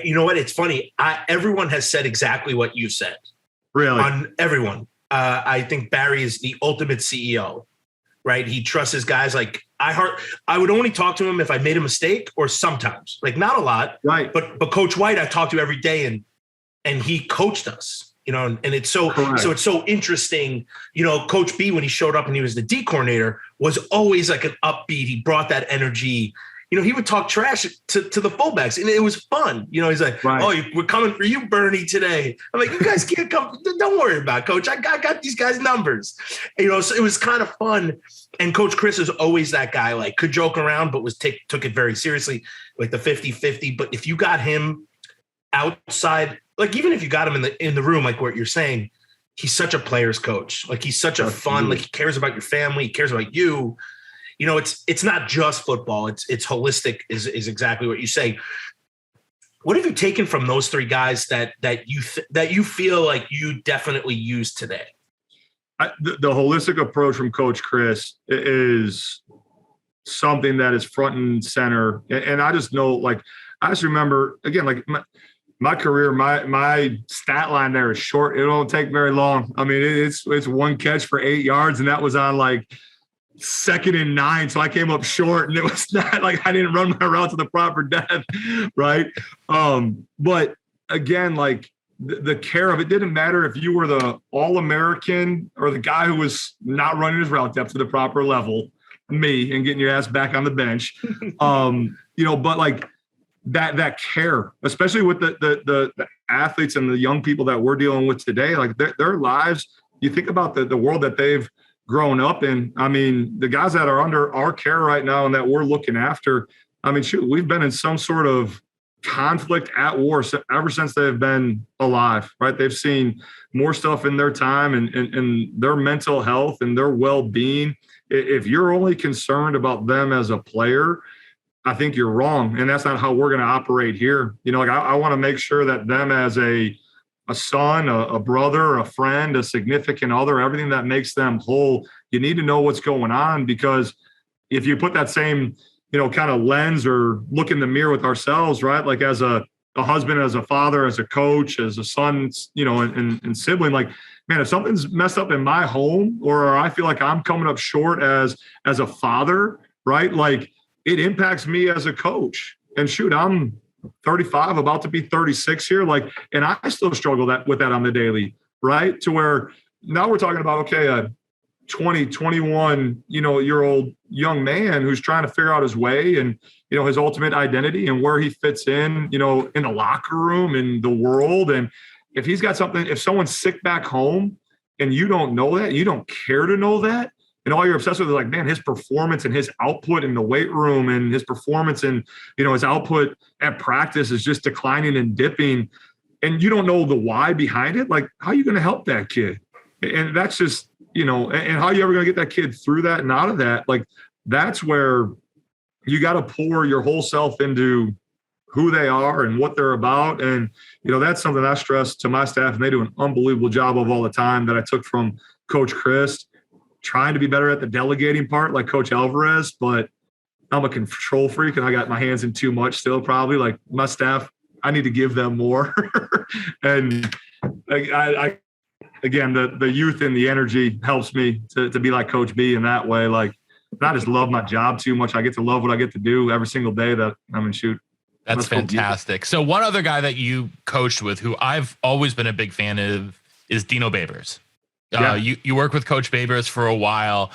You know what? It's funny. Everyone has said exactly what you said. Really? On everyone. I think Barry is the ultimate CEO, right? He trusts his guys. Like I would only talk to him if I made a mistake or sometimes, like not a lot, right? But Coach White, I talk to every day and he coached us. you know, and it's so interesting. You know, Coach B, when he showed up and he was the D coordinator, was always like an upbeat. He brought that energy. You know, he would talk trash to the fullbacks, and it was fun. You know, he's like, "Oh, we're coming for you, Bernie, today." I'm like, "You guys can't come. Don't worry about it, Coach. I got these guys' numbers." And, you know, so it was kind of fun. And Coach Chris is always that guy, like could joke around, but took it very seriously, like the 50-50. But if you got him outside, like even if you got him in the room, like what you're saying, he's such a player's coach. Like he's such a fun, like he cares about your family, he cares about you. You know, it's not just football. It's holistic is exactly what you say. What have you taken from those three guys that you feel like you definitely use today? The holistic approach from Coach Chris is something that is front and center. And I just know, like, I just remember, again, like my career, my stat line there is short. It won't take very long. I mean, it's one catch for 8 yards, and that was on like 2nd and 9. So I came up short, and it was not like I didn't run my route to the proper depth, right? But again, like the care of it didn't matter if you were the All-American or the guy who was not running his route depth to the proper level, me, and getting your ass back on the bench. You know, but like that care, especially with the athletes and the young people that we're dealing with today, like their lives, you think about the world that they've grown up in. I mean, the guys that are under our care right now and that we're looking after, I mean, shoot, we've been in some sort of conflict at war ever since they've been alive, right? They've seen more stuff in their time and their mental health and their well-being. If you're only concerned about them as a player, I think you're wrong. And that's not how we're going to operate here. You know, like I want to make sure that them as a son, a brother, a friend, a significant other, everything that makes them whole, you need to know what's going on, because if you put that same, you know, kind of lens or look in the mirror with ourselves, right? Like as a husband, as a father, as a coach, as a son, you know, and sibling, like, man, if something's messed up in my home, or I feel like I'm coming up short as a father, right? Like it impacts me as a coach. And shoot, I'm 35, about to be 36 here. Like, and I still struggle with that on the daily, right? To where now we're talking about, okay, a 20, 21, you know, year old young man who's trying to figure out his way and, you know, his ultimate identity and where he fits in, you know, in the locker room, in the world. And if he's got something, if someone's sick back home and you don't know that, you don't care to know that, and all you're obsessed with is like, man, his performance and his output in the weight room and his performance and, you know, his output at practice is just declining and dipping, and you don't know the why behind it. Like, how are you going to help that kid? And that's just, you know, and how are you ever going to get that kid through that and out of that? Like, that's where you got to pour your whole self into who they are and what they're about. And, you know, that's something I stress to my staff, and they do an unbelievable job of all the time, that I took from Coach Chris. Trying to be better at the delegating part like Coach Alvarez, but I'm a control freak and I got my hands in too much still, probably. Like my staff, I need to give them more. And I again, the youth and the energy helps me to be like Coach B in that way. Like, I just love my job too much. I get to love what I get to do every single day that I'm in shoot. That's fantastic. So one other guy that you coached with, who I've always been a big fan of, is Dino Babers. You work with Coach Babers for a while.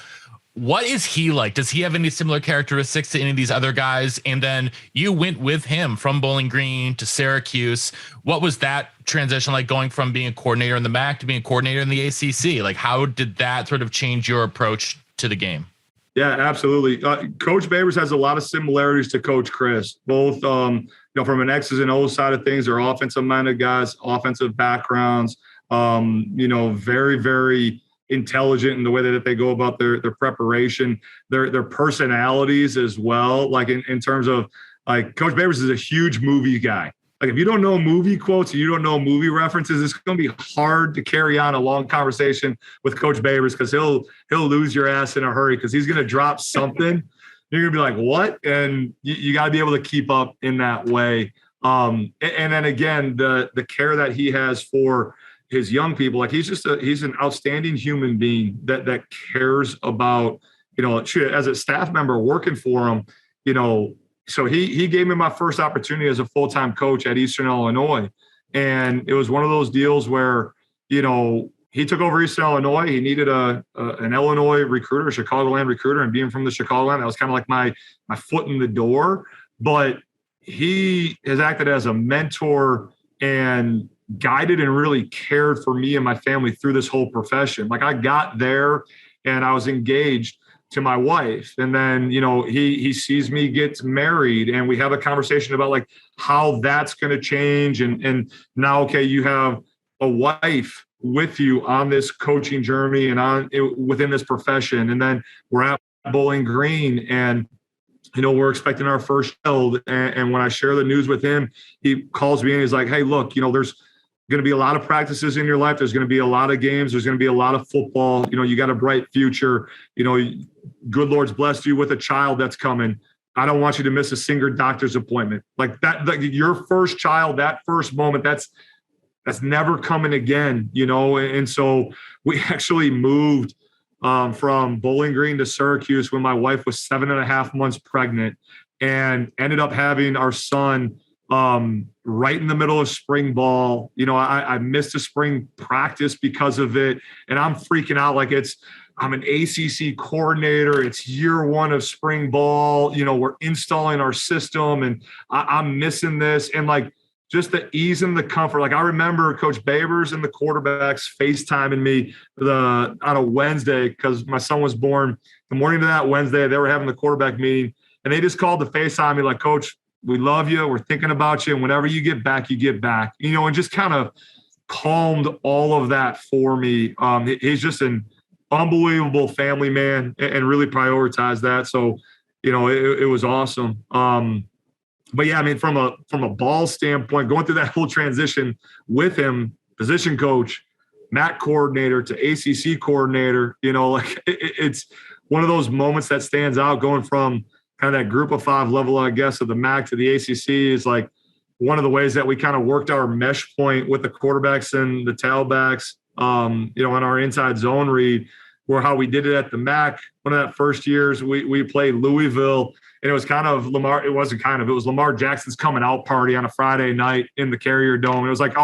What is he like? Does he have any similar characteristics to any of these other guys? And then you went with him from Bowling Green to Syracuse. What was that transition like, going from being a coordinator in the MAC to being a coordinator in the ACC? Like, how did that sort of change your approach to the game? Yeah, absolutely. Coach Babers has a lot of similarities to Coach Chris, both, you know, from an X's and O's side of things. They're offensive-minded guys, offensive backgrounds. You know, very, very intelligent in the way that they go about their preparation, their personalities as well. Like in terms of, like, Coach Babers is a huge movie guy. Like, if you don't know movie quotes and you don't know movie references, it's going to be hard to carry on a long conversation with Coach Babers, because he'll lose your ass in a hurry, because he's going to drop something. You're going to be like, what? And you got to be able to keep up in that way. And then again, the care that he has for his young people, like he's an outstanding human being that cares about, you know, as a staff member working for him, you know, so he gave me my first opportunity as a full-time coach at Eastern Illinois. And it was one of those deals where, he took over Eastern Illinois. He needed an Illinois recruiter, a Chicagoland recruiter, and being from the Chicagoland, that was kind of like my foot in the door. But he has acted as a mentor and guided and really cared for me and my family through this whole profession. Like, I got there and I was engaged to my wife. And then, he sees me get married, and we have a conversation about like how that's going to change. And now, okay, you have a wife with you on this coaching journey and within this profession. And then we're at Bowling Green, and we're expecting our first child. And when I share the news with him, he calls me and he's like, hey, look, there's going to be a lot of practices in your life. There's going to be a lot of games. There's going to be a lot of football. You got a bright future. Good Lord's blessed you with a child that's coming. I don't want you to miss a single doctor's appointment. Like that, your first child, that first moment, that's never coming again, And so we actually moved from Bowling Green to Syracuse when my wife was 7.5 months pregnant, and ended up having our son right in the middle of spring ball. I missed a spring practice because of it, and I'm freaking out. Like, I'm an ACC coordinator. It's year one of spring ball. We're installing our system, and I'm missing this. And like, just the ease and the comfort. Like, I remember Coach Babers and the quarterbacks FaceTiming me on a Wednesday, because my son was born the morning of that Wednesday. They were having the quarterback meeting, and they just called to FaceTime me like, Coach, we love you. We're thinking about you. And whenever you get back, you get back, and just kind of calmed all of that for me. He's just an unbelievable family man, and really prioritized that. So, it was awesome. But yeah, I mean, from a ball standpoint, going through that whole transition with him, position coach, MAC coordinator to ACC coordinator, it's one of those moments that stands out, going from kind of that group of 5 level, I guess, of the MAC to the ACC, is like one of the ways that we kind of worked our mesh point with the quarterbacks and the tailbacks, in our inside zone read, where how we did it at the MAC. One of that first years, we played Louisville. And it was kind of Lamar. It wasn't kind of. It was Lamar Jackson's coming out party on a Friday night in the Carrier Dome. It was like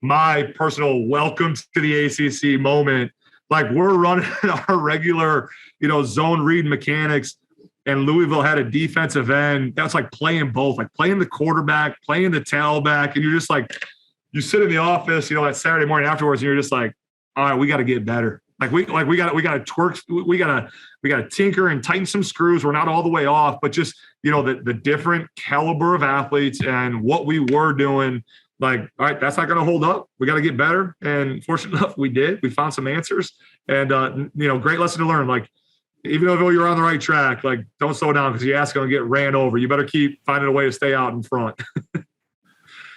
my personal welcome to the ACC moment. Like, we're running our regular, zone read mechanics, and Louisville had a defensive end. That's like playing both, like playing the quarterback, playing the tailback, and you're just like, you sit in the office, that Saturday morning afterwards, and you're just like, all right, we got to get better. We got to twerk. We got to tinker and tighten some screws. We're not all the way off, but just, the different caliber of athletes and what we were doing, like, all right, that's not going to hold up. We got to get better. And fortunate enough, we did. We found some answers, and, great lesson to learn. Like, even though you're on the right track, like, don't slow down, because your ass going to get ran over. You better keep finding a way to stay out in front.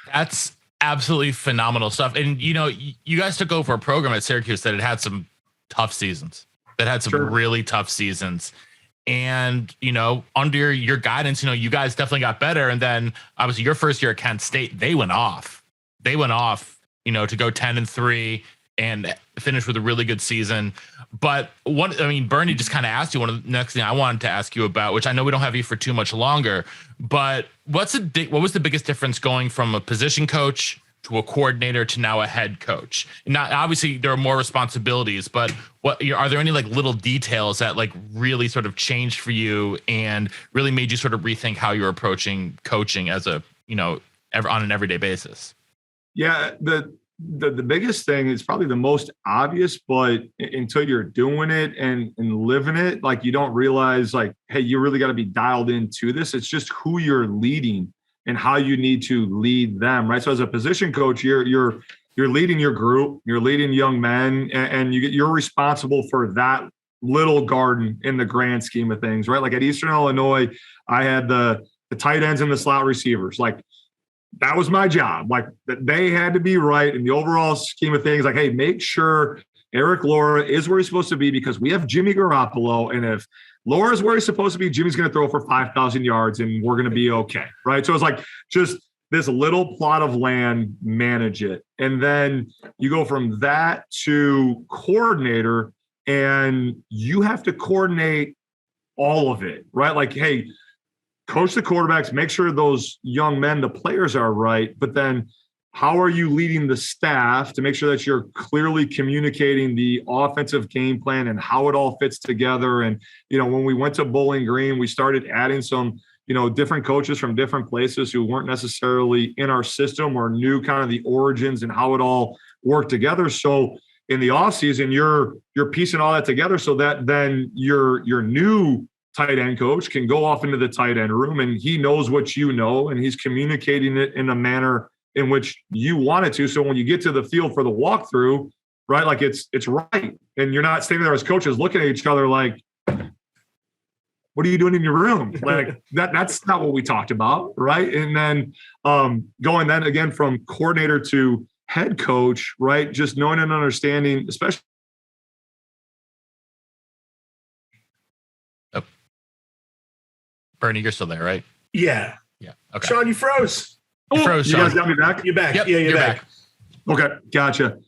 That's absolutely phenomenal stuff. And, you guys took over a program at Syracuse that had some tough seasons, really tough seasons. And, under your guidance, you guys definitely got better. And then obviously your first year at Kent State, they went off, to go 10-3 and finish with a really good season. But Bernie just kind of asked you one of the next thing I wanted to ask you about, which I know we don't have you for too much longer, but what was the biggest difference going from a position coach to a coordinator to now a head coach? Not obviously there are more responsibilities, but are there any like little details that like really sort of changed for you and really made you sort of rethink how you're approaching coaching as a, on an everyday basis? Yeah. The biggest thing is probably the most obvious, but until you're doing it and living it, like, you don't realize, like, hey, you really got to be dialed into this. It's just who you're leading and how you need to lead them, right? So as a position coach, you're leading your group, you're leading young men, and you're responsible for that little garden in the grand scheme of things, right? Like at Eastern Illinois, I had the tight ends and the slot receivers. Like, that was my job. Like, they had to be right in the overall scheme of things. Like, hey, make sure Eric Laura is where he's supposed to be, because we have Jimmy Garoppolo, and if Laura's where he's supposed to be, Jimmy's going to throw for 5,000 yards, and we're going to be okay, right? So it's like just this little plot of land, manage it. And then you go from that to coordinator, and you have to coordinate all of it, right? Like, hey, coach the quarterbacks, make sure those young men, the players, are right, but then how are you leading the staff to make sure that you're clearly communicating the offensive game plan and how it all fits together? And, when we went to Bowling Green, we started adding some, different coaches from different places who weren't necessarily in our system or knew kind of the origins and how it all worked together. So in the offseason, you're piecing all that together so that then your new tight end coach can go off into the tight end room and he knows what you know, and he's communicating it in a manner in which you want it to. So when you get to the field for the walkthrough, right, like it's right. And you're not standing there as coaches looking at each other like, what are you doing in your room? Like that's not what we talked about. Right. And then going then again from coordinator to head coach, right? Just knowing and understanding, especially. Oh. Bernie, you're still there, right? Yeah. Yeah. Okay. Sean, you froze. You froze, You Sean. guys got me back? You're back. Yep, Yeah, you're back. Okay. Gotcha.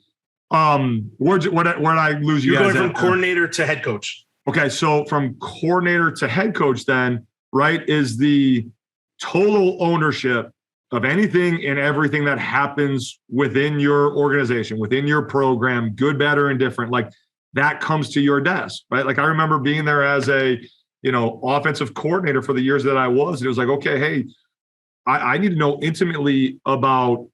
Where'd I lose you You're guys going from at? coordinator to head coach. Okay. So from coordinator to head coach then, right, is the total ownership of anything and everything that happens within your organization, within your program, good, bad, or indifferent. Like that comes to your desk, right? Like I remember being there as a, offensive coordinator for the years that I was. And it was like, okay, hey, I need to know intimately about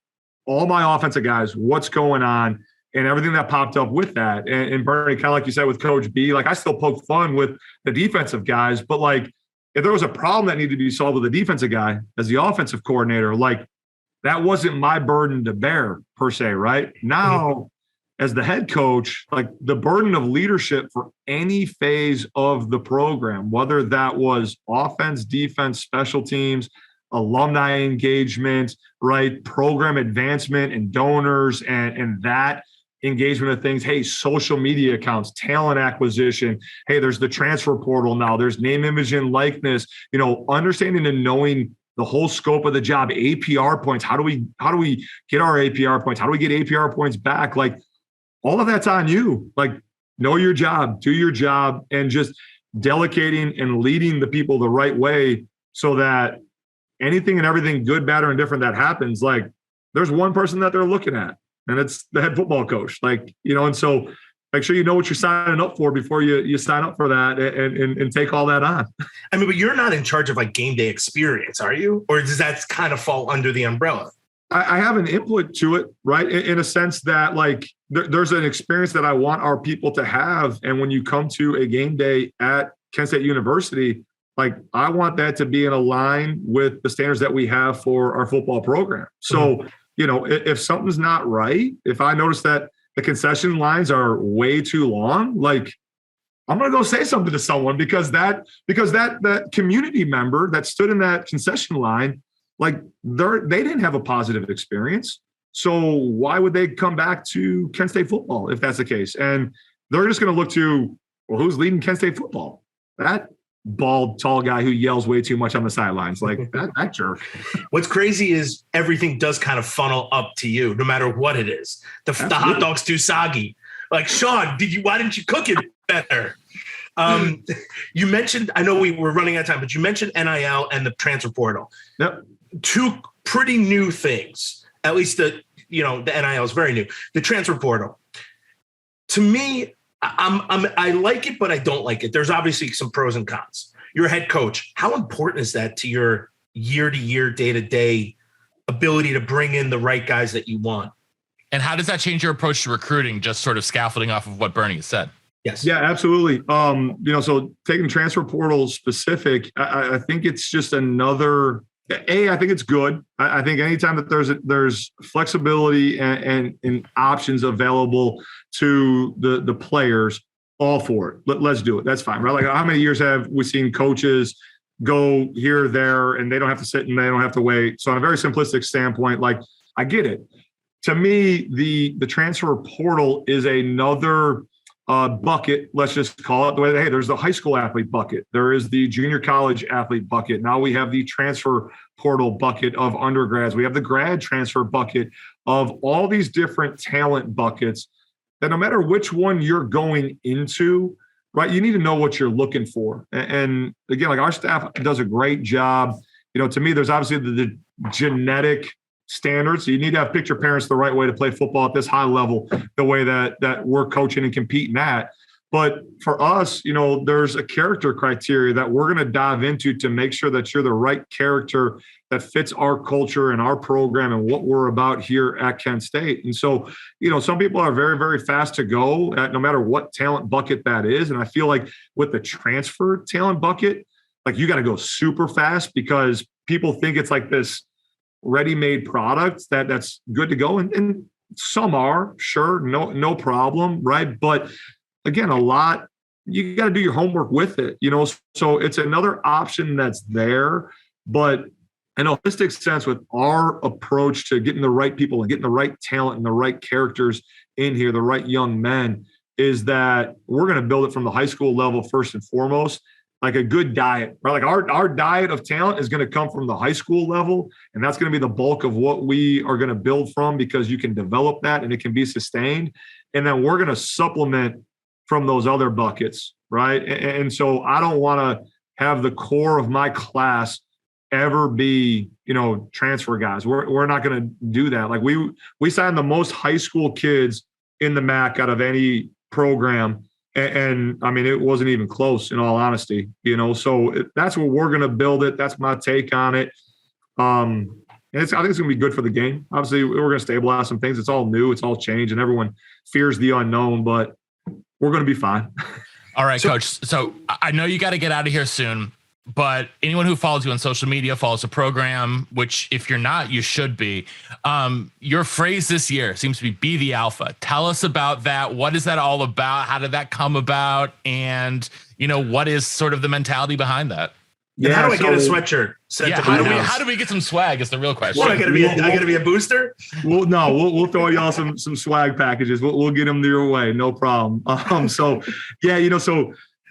all my offensive guys, what's going on, and everything that popped up with that. And Bernie, kind of like you said with Coach B, like I still poke fun with the defensive guys, but like if there was a problem that needed to be solved with a defensive guy as the offensive coordinator, like that wasn't my burden to bear per se, right? Now, as the head coach, like the burden of leadership for any phase of the program, whether that was offense, defense, special teams, alumni engagement, right, program advancement and donors and that engagement of things. Hey, social media accounts, talent acquisition. Hey, there's the transfer portal now. There's name, image, and likeness. Understanding and knowing the whole scope of the job. APR points. How do we get our APR points? How do we get APR points back? Like all of that's on you. Like know your job, do your job, and just delegating and leading the people the right way so that anything and everything, good, bad, or indifferent that happens, like there's one person that they're looking at, and it's the head football coach. Like, and so make sure you know what you're signing up for before you sign up for that and take all that on. I mean, but you're not in charge of like game day experience, are you? Or does that kind of fall under the umbrella? I have an input to it, right? In a sense that like there's an experience that I want our people to have. And when you come to a game day at Kent State University, like I want that to be in a line with the standards that we have for our football program. So, if something's not right, if I notice that the concession lines are way too long, like I'm going to go say something to someone because that community member that stood in that concession line, like they didn't have a positive experience. So why would they come back to Kent State football if that's the case? And they're just going to look to, well, who's leading Kent State football? That bald, tall guy who yells way too much on the sidelines, like that jerk. What's crazy is everything does kind of funnel up to you, no matter what it is. The hot dog's too soggy. Like, Sean, why didn't you cook it better? You mentioned, I know we were running out of time, but you mentioned NIL and the transfer portal. Yep. Two pretty new things. At least the NIL is very new. The transfer portal. To me, I like it, but I don't like it. There's obviously some pros and cons. You're a head coach. How important is that to your year-to-year, day-to-day ability to bring in the right guys that you want? And how does that change your approach to recruiting, just sort of scaffolding off of what Bernie has said? Yes. Yeah, absolutely. So taking transfer portal specific, I think it's just another – I think it's good. I think anytime that there's flexibility and options available to the players, all for it. Let's do it. That's fine, right? Like how many years have we seen coaches go here, there, and they don't have to sit and they don't have to wait? So on a very simplistic standpoint, like I get it. To me, the transfer portal is another bucket, let's just call it the way that, hey, there's the high school athlete bucket. There is the junior college athlete bucket. Now we have the transfer portal bucket of undergrads. We have the grad transfer bucket of all these different talent buckets that no matter which one you're going into, right, you need to know what you're looking for. And again, like our staff does a great job. To me, there's obviously the genetic standards. You need to have picked your parents the right way to play football at this high level, the way that we're coaching and competing at. But for us, there's a character criteria that we're going to dive into to make sure that you're the right character that fits our culture and our program and what we're about here at Kent State. And so, some people are very, very fast to go at no matter what talent bucket that is. And I feel like with the transfer talent bucket, like you got to go super fast because people think it's like this ready-made product that's good to go. And some are, sure, no problem, right? But again, a lot, you got to do your homework with it, so it's another option that's there. But in a holistic sense, with our approach to getting the right people and getting the right talent and the right characters in here, the right young men, is that we're going to build it from the high school level first and foremost, like a good diet, right? Like our diet of talent is going to come from the high school level, and that's going to be the bulk of what we are going to build from, because you can develop that and it can be sustained. And then we're going to supplement from those other buckets, right? And so I don't want to have the core of my class ever be, transfer guys. We're not going to do that. Like we signed the most high school kids in the MAC out of any program. And I mean, it wasn't even close, in all honesty, so that's where we're going to build it. That's my take on it. And I think it's going to be good for the game. Obviously, we're going to stabilize some things. It's all new. It's all change, and everyone fears the unknown, but we're going to be fine. All right, Coach. So I know you got to get out of here soon, but anyone who follows you on social media follows the program, which if you're not, you should be. Your phrase this year seems to be the alpha. Tell us about that. What is that all about? How did that come about? And, what is sort of the mentality behind that? Yeah, how do I get a sweatshirt? How do we get some swag is the real question. What, I gotta be a booster? We'll throw y'all some swag packages. We'll get them your way. No problem. So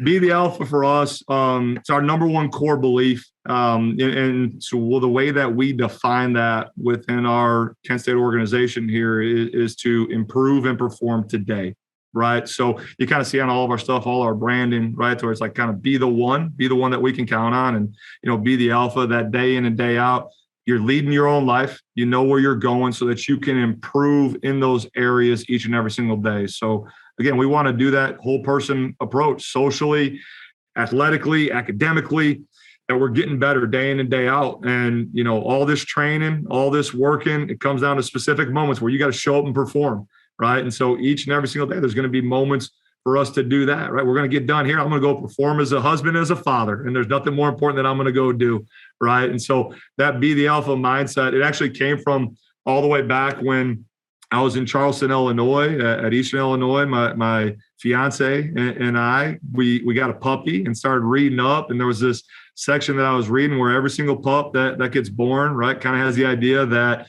be the alpha for us. It's our number one core belief. And so the way that we define that within our Kent State organization here is to improve and perform today. Right. So you kind of see on all of our stuff, all our branding, right, where it's like kind of be the one that we can count on, and, be the alpha that day in and day out. You're leading your own life. You know where you're going so that you can improve in those areas each and every single day. So again, we want to do that whole person approach, socially, athletically, academically, that we're getting better day in and day out. And, all this training, all this working, it comes down to specific moments where you got to show up and perform. Right. And so each and every single day, there's going to be moments for us to do that. Right. We're going to get done here. I'm going to go perform as a husband, as a father. And there's nothing more important that I'm going to go do. Right. And so that be the alpha mindset, it actually came from all the way back when I was in Charleston, Illinois, at Eastern Illinois. My fiance and I, we got a puppy and started reading up. And there was this section that I was reading where every single pup that gets born, right, kind of has the idea that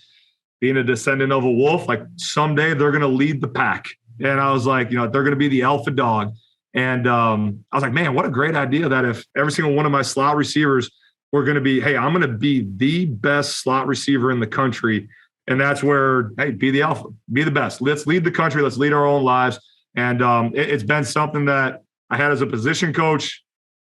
being a descendant of a wolf, like someday they're going to lead the pack. And I was like, they're going to be the alpha dog. And I was like, man, what a great idea that if every single one of my slot receivers were going to be, hey, I'm going to be the best slot receiver in the country. And that's where, hey, be the alpha, be the best. Let's lead the country. Let's lead our own lives. And it's been something that I had as a position coach.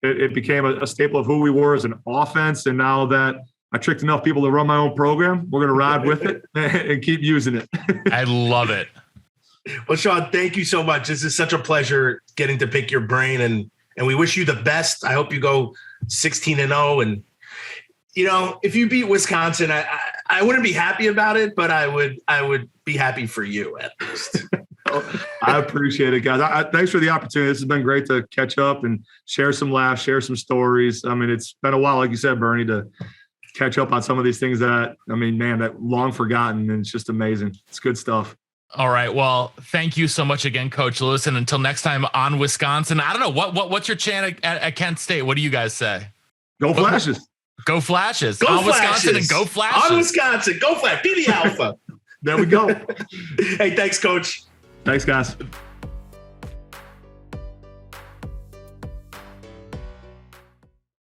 It became a staple of who we were as an offense. And now that I tricked enough people to run my own program, we're going to ride with it and keep using it. I love it. Well, Sean, thank you so much. This is such a pleasure getting to pick your brain, and we wish you the best. I hope you go 16-0. And, if you beat Wisconsin, I wouldn't be happy about it, but I would be happy for you at least. I appreciate it, guys. Thanks for the opportunity. This has been great to catch up and share some laughs, share some stories. I mean, it's been a while, like you said, Bernie, to catch up on some of these things that long forgotten, and it's just amazing. It's good stuff. All right. Well, thank you so much again, Coach Lewis. And until next time on Wisconsin, I don't know what's your chant at Kent State. What do you guys say? Go Flashes. Go Flashes. Go on Flashes. Wisconsin and go Flashes. On Wisconsin. Go Flash. Be the alpha. There we go. Hey, thanks, Coach. Thanks, guys.